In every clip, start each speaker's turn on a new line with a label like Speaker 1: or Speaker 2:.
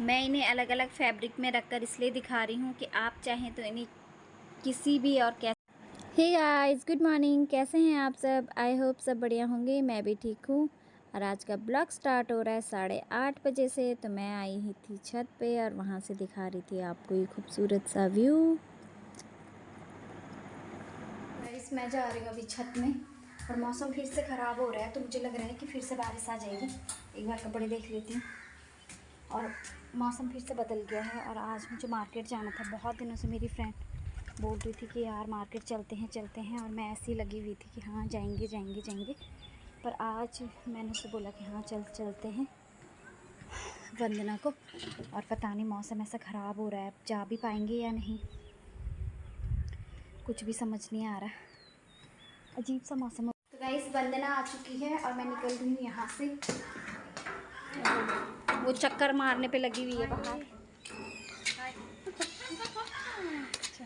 Speaker 1: मैं इन्हें अलग अलग फैब्रिक में रखकर इसलिए दिखा रही हूँ कि आप चाहें तो इन्हें किसी भी और कैसे। Hey guys, good morning. कैसे हैं आप सब? आई होप सब बढ़िया होंगे। मैं भी ठीक हूँ। और आज का ब्लॉग स्टार्ट हो रहा है 8:30 बजे से। तो मैं आई ही थी छत पे और वहाँ से दिखा रही थी आपको ये खूबसूरत सा व्यू। गाइस, मैं जा रही हूँ अभी छत में और मौसम फिर से ख़राब हो रहा है, तो मुझे लग रहा है कि फिर से बारिश आ जाएगी। एक बार कपड़े देख लेती हूँ। और मौसम फिर से बदल गया है और आज मुझे मार्केट जाना था। बहुत दिनों से मेरी फ्रेंड बोल रही थी कि यार मार्केट चलते हैं और मैं ऐसी लगी हुई थी कि हाँ जाएंगे जाएंगे जाएंगे। पर आज मैंने उसे बोला कि हाँ चलते हैं वंदना को। और पता नहीं मौसम ऐसा ख़राब हो रहा है, जा भी पाएंगे या नहीं, कुछ भी समझ नहीं आ रहा। अजीब सा मौसम। तो गाइस, वंदना आ चुकी है और मैं निकल रही हूँ यहाँ से। वो चक्कर मारने पे लगी हुई है बाहर। अच्छा,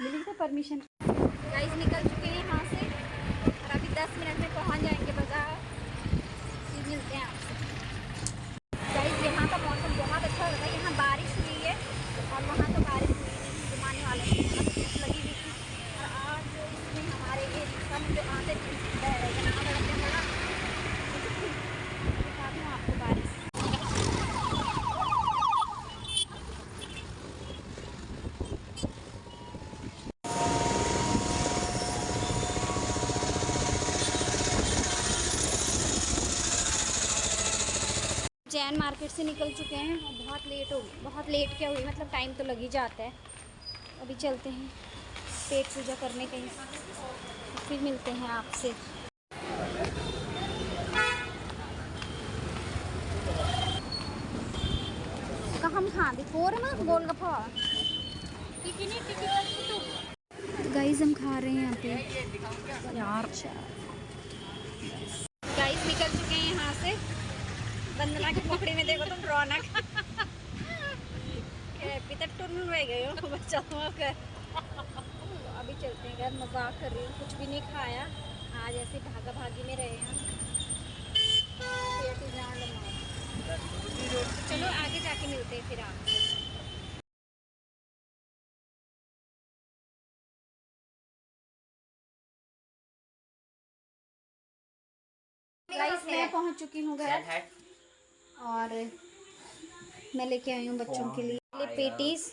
Speaker 1: मिली तो परमिशन। गाइस, निकल चुके हैं यहाँ से और अभी 10 मिनट में पहुँच जाएंगे बाज़ार। फिर मिलते हैं आपसे। गाइस, यहाँ का मौसम बहुत अच्छा होता है। यहाँ बारिश हुई है और वहाँ तो बारिश हुई नहीं, घुमाने वाला है, धूप लगी हुई थी। और आज इसमें हमारे ये रिक्शा जो आते थे बना रखते बड़ा दिखा दूँ आपको बारिश। जैन मार्केट से निकल चुके हैं और बहुत लेट हो गई। बहुत लेट क्या हुई, मतलब टाइम तो लग ही जाता है। अभी चलते हैं पेट पूजा करने कहीं, फिर मिलते हैं आपसे। हम खा दी फोर ना गोलगप्पा। गाइस, हम खा रहे हैं यहाँ पे यार। गाइस, निकल चुके हैं यहाँ से। वंदना की पकड़ी में देखो तुम रौनक। टुन में गए हो बच्चा कर। अभी चलते हैं घर। मजाक कर रही हूँ, कुछ भी नहीं खाया आज, ऐसे भागा भागी में रहे हैं। चलो आगे जाके मिलते हैं फिर आपसे। गाइस, मैं पहुंच चुकी हूँ घर और मैं लेके आई हूँ बच्चों के लिए पेटीज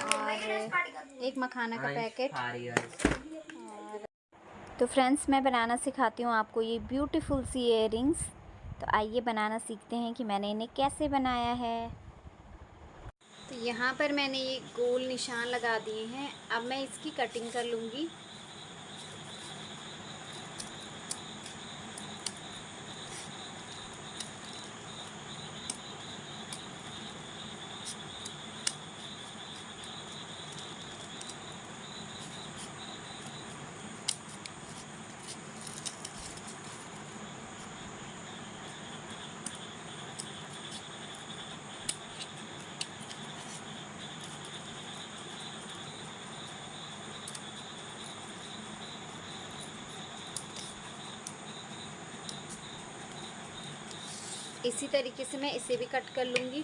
Speaker 1: और एक मखाना का पैकेट। और तो फ्रेंड्स, मैं बनाना सिखाती हूँ आपको ये ब्यूटीफुल सी इयररिंग्स। तो आइए बनाना सीखते हैं कि मैंने इन्हें कैसे बनाया है। तो यहाँ पर मैंने ये गोल निशान लगा दिए हैं। अब मैं इसकी कटिंग कर लूँगी। इसी तरीके से मैं इसे भी कट कर लूँगी।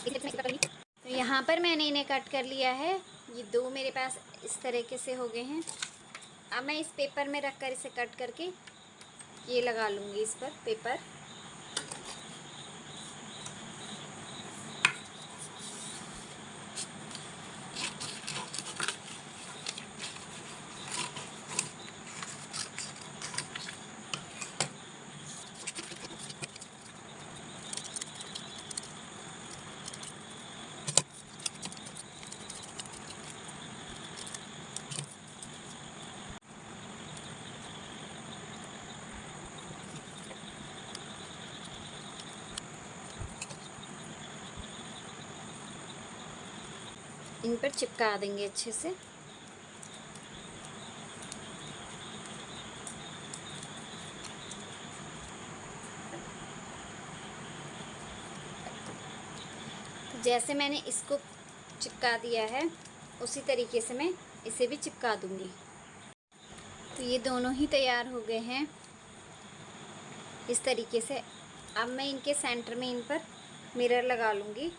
Speaker 1: तो यहाँ पर मैंने इन्हें कट कर लिया है। ये दो मेरे पास इस तरीके से हो गए हैं। अब मैं इस पेपर में रख कर इसे कट करके ये लगा लूँगी इस पर पेपर। इन पर चिपका देंगे अच्छे से। जैसे मैंने इसको चिपका दिया है उसी तरीके से मैं इसे भी चिपका दूंगी। तो ये दोनों ही तैयार हो गए हैं इस तरीके से। अब मैं इनके सेंटर में इन पर मिरर लगा लूँगी।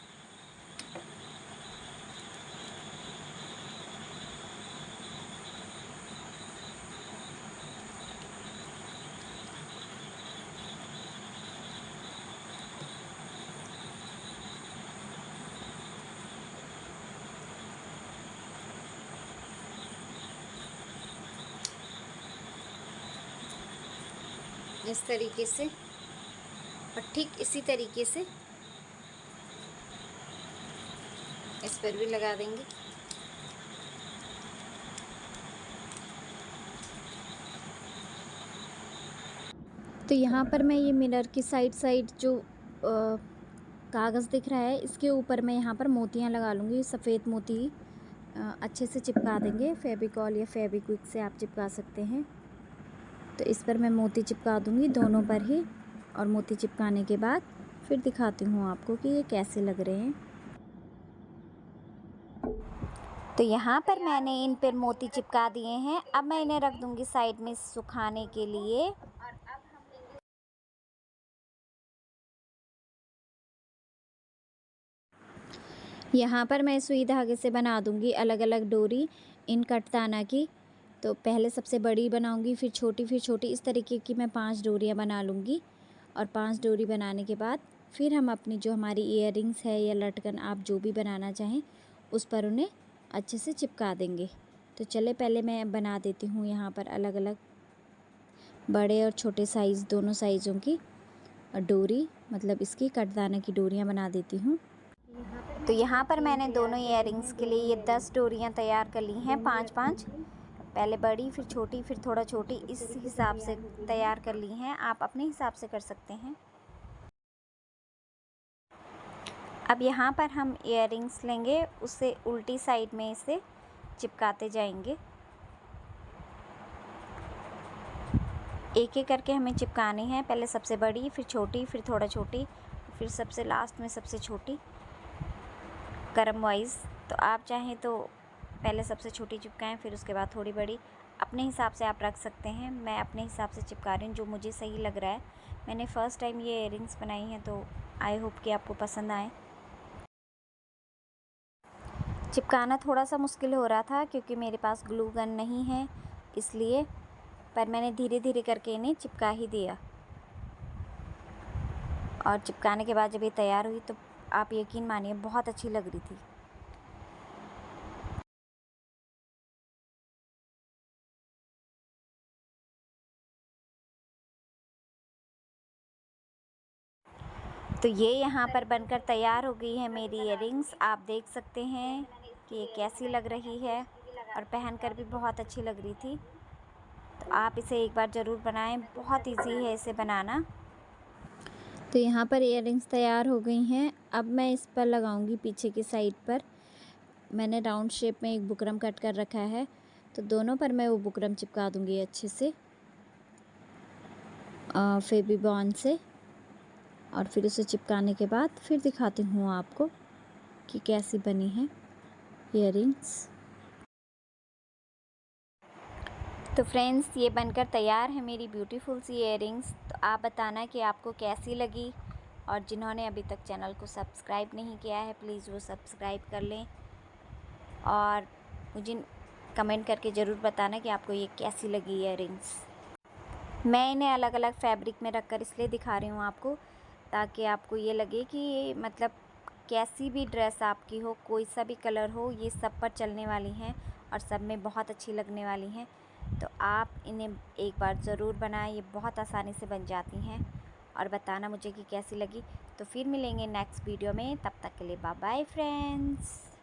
Speaker 1: इस तरीके से, और ठीक इसी तरीके से इस पर भी लगा देंगे। तो यहाँ पर मैं ये मिरर की साइड जो कागज़ दिख रहा है, इसके ऊपर मैं यहाँ पर मोतियाँ लगा लूँगी। सफ़ेद मोती अच्छे से चिपका देंगे। फेविकॉल या फेविक्विक से आप चिपका सकते हैं। तो इस पर मैं मोती चिपका दूँगी दोनों पर ही, और मोती चिपकाने के बाद फिर दिखाती हूँ आपको कि ये कैसे लग रहे हैं। तो यहाँ पर मैंने इन पर मोती चिपका दिए हैं। अब मैं इन्हें रख दूँगी साइड में सुखाने के लिए। यहाँ पर मैं सुई धागे से बना दूँगी अलग अलग डोरी इन कटदाना की। तो पहले सबसे बड़ी बनाऊँगी, फिर छोटी, फिर छोटी। इस तरीके की मैं 5 डोरियाँ बना लूँगी, और 5 डोरी बनाने के बाद फिर हम अपनी जो हमारी इयररिंग्स है या लटकन आप जो भी बनाना चाहें उस पर उन्हें अच्छे से चिपका देंगे। तो चले पहले मैं बना देती हूँ यहाँ पर अलग अलग बड़े और छोटे साइज़ दोनों साइज़ों की डोरी, मतलब इसकी कटदाना की डोरियाँ बना देती हूँ। तो यहाँ पर मैंने दोनों इयररिंग्स के लिए ये 10 डोरियाँ तैयार कर ली हैं, 5-5। पहले बड़ी, फिर छोटी, फिर थोड़ा छोटी, इस हिसाब से तैयार कर ली हैं। आप अपने हिसाब से कर सकते हैं। अब यहाँ पर हम इयररिंग्स लेंगे, उससे उल्टी साइड में इसे चिपकाते जाएंगे। एक एक करके हमें चिपकानी है। पहले सबसे बड़ी, फिर छोटी, फिर थोड़ा छोटी, फिर सबसे लास्ट में सबसे छोटी, क्रम वाइज। तो आप चाहें तो पहले सबसे छोटी चिपकाएं, फिर उसके बाद थोड़ी बड़ी। अपने हिसाब से आप रख सकते हैं। मैं अपने हिसाब से चिपका रही हूँ, जो मुझे सही लग रहा है। मैंने फ़र्स्ट टाइम ये इयररिंग्स बनाई हैं, तो आई होप कि आपको पसंद आए। चिपकाना थोड़ा सा मुश्किल हो रहा था क्योंकि मेरे पास ग्लू गन नहीं है, इसलिए, पर मैंने धीरे धीरे करके इन्हें चिपका ही दिया। और चिपकाने के बाद जब ये तैयार हुई तो आप यकीन मानिए बहुत अच्छी लग रही थी। तो ये यहाँ पर बनकर तैयार हो गई है मेरी इयररिंग्स। आप देख सकते हैं कि ये कैसी लग रही है, और पहनकर भी बहुत अच्छी लग रही थी। तो आप इसे एक बार ज़रूर बनाएं, बहुत इजी है इसे बनाना। तो यहाँ पर इयररिंग्स तैयार हो गई हैं। अब मैं इस पर लगाऊंगी पीछे की साइड पर। मैंने राउंड शेप में एक बुकरम कट कर रखा है, तो दोनों पर मैं वो बुकरम चिपका दूंगी अच्छे से फेविबॉन्ड से। और फिर उसे चिपकाने के बाद फिर दिखाती हूँ आपको कि कैसी बनी है इयररिंग्स। तो फ्रेंड्स, ये बनकर तैयार है मेरी ब्यूटीफुल सी इयररिंग्स। तो आप बताना कि आपको कैसी लगी, और जिन्होंने अभी तक चैनल को सब्सक्राइब नहीं किया है प्लीज़ वो सब्सक्राइब कर लें, और मुझे कमेंट करके ज़रूर बताना कि आपको ये कैसी लगी इयररिंग्स। मैं इन्हें अलग अलग फैब्रिक में रखकर इसलिए दिखा रही हूँ आपको, ताकि आपको ये लगे कि मतलब कैसी भी ड्रेस आपकी हो, कोई सा भी कलर हो, ये सब पर चलने वाली हैं और सब में बहुत अच्छी लगने वाली हैं। तो आप इन्हें एक बार ज़रूर बनाएं, ये बहुत आसानी से बन जाती हैं। और बताना मुझे कि कैसी लगी। तो फिर मिलेंगे नेक्स्ट वीडियो में, तब तक के लिए बाय बाय फ्रेंड्स।